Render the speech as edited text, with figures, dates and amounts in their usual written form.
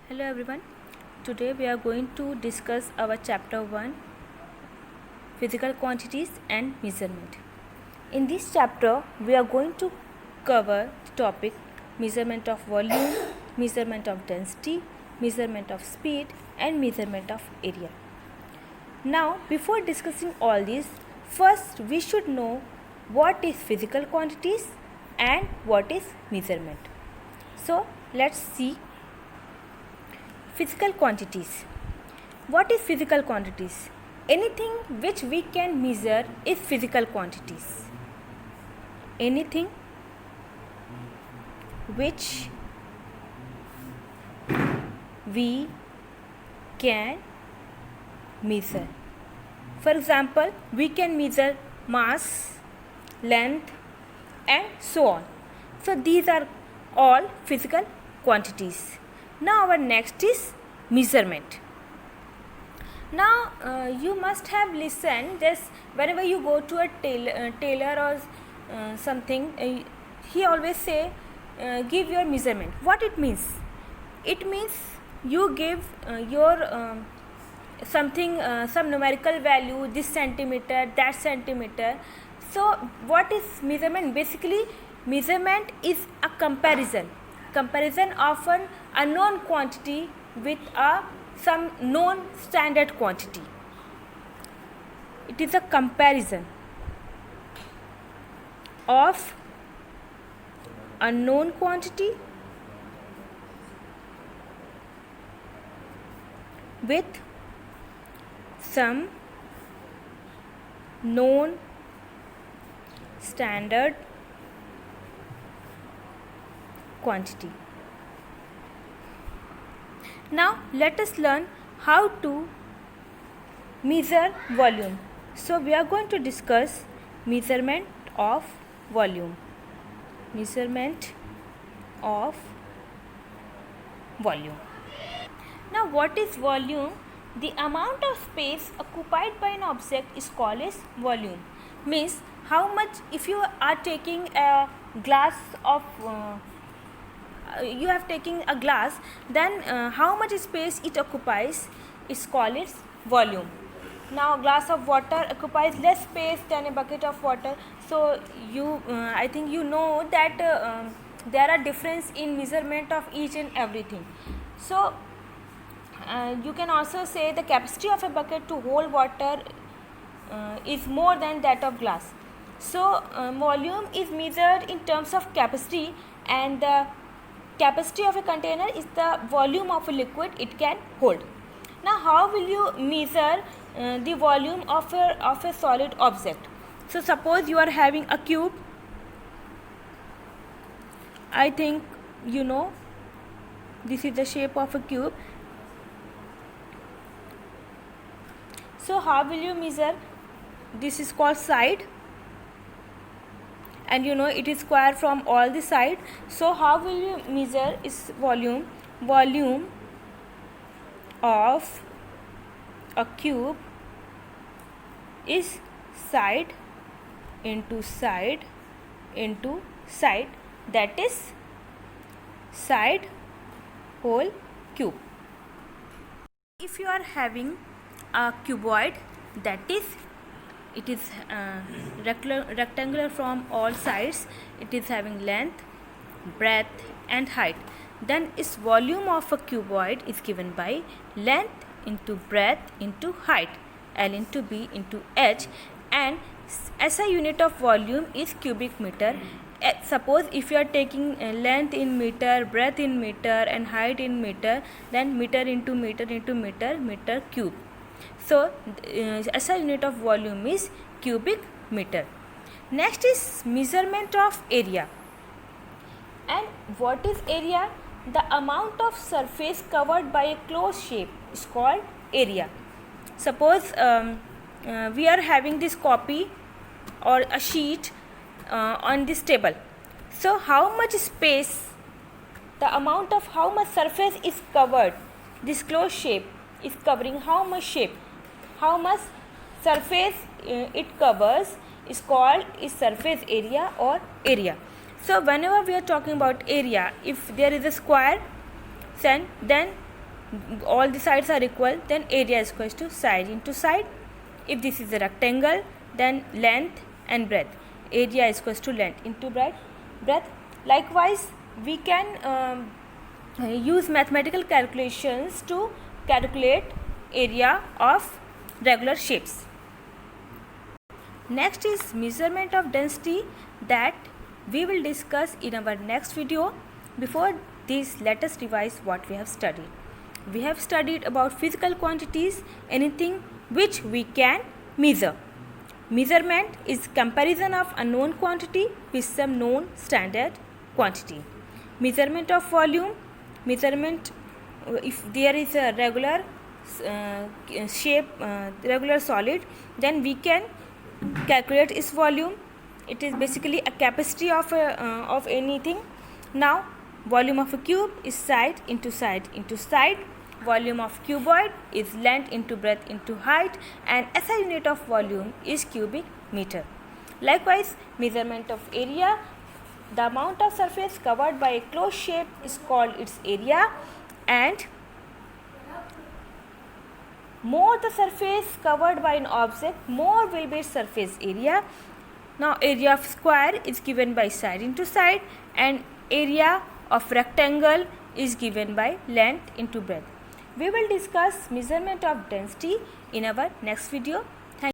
Hello everyone. Today we are going to discuss our chapter 1, physical quantities and measurement. In this chapter we are going to cover the topic measurement of volume, measurement of density, measurement of speed and measurement of area. Now before discussing all these, first we should know what is physical quantities and what is measurement. So let's see physical quantities. What is physical quantities? Anything which we can measure is physical quantities. Anything which we can measure. For example, we can measure mass, length and so on. So these are all physical quantities. Now our next is measurement. Now you must have listened this whenever you go to a tailor or something, he always say give your measurement. What it means? It means you give your something, some numerical value, this centimeter, that centimeter. So what is measurement? Basically measurement is a comparison of an unknown quantity with some known standard quantity. It is a comparison of unknown quantity with some known standard quantity. Now let us learn how to measure volume. So we are going to discuss measurement of volume. Measurement of volume. Now what is volume? The amount of space occupied by an object is called as volume. Means how much, if you are taking a glass of you have taken a glass, then how much space it occupies is called its volume. Now glass of water occupies less space than a bucket of water. So you I think you know that there are difference in measurement of each and everything. So you can also say the capacity of a bucket to hold water is more than that of glass. So volume is measured in terms of capacity, and the capacity of a container is the volume of a liquid it can hold. Now how will you measure the volume of a solid object? So suppose you are having a cube. I think you know this is the shape of a cube. So how will you measure? This is called side, and you know it is square from all the side. So how will you measure its volume? Volume of a cube is side into side into side, that is side whole cube. If you are having a cuboid, that is it is rectangular from all sides, it is having length, breadth and height, then its volume of a cuboid is given by length into breadth into height, L into B into H, and SI unit of volume is cubic meter. Suppose if you are taking length in meter, breadth in meter and height in meter, then meter into meter into meter, meter cube. So SI unit of volume is cubic meter. Next is measurement of area. And what is area? The amount of surface covered by a closed shape is called area. Suppose we are having this copy or a sheet on this table. So how much space, the amount of how much surface is covered, this closed shape is covering how much shape, how much surface it covers is called is surface area or area. So whenever we are talking about area, if there is a square, then all the sides are equal, then area is equal to side into side. If this is a rectangle, then length and breadth, area is equal to length into breadth. Likewise, we can use mathematical calculations to calculate area of regular shapes. Next is measurement of density, that we will discuss in our next video. Before this, let us revise what we have studied. We have studied about physical quantities, anything which we can measure. Measurement is comparison of a known quantity with some known standard quantity. Measurement of volume, measurement if there is a regular shape, regular solid, then we can calculate its volume. It is basically a capacity of anything. Now, volume of a cube is side into side into side. Volume of cuboid is length into breadth into height, and SI unit of volume is cubic meter. Likewise, measurement of area, the amount of surface covered by a closed shape is called its area, and more the surface covered by an object, more will be its surface area. Now, area of square is given by side into side, and area of rectangle is given by length into breadth. We will discuss measurement of density in our next video.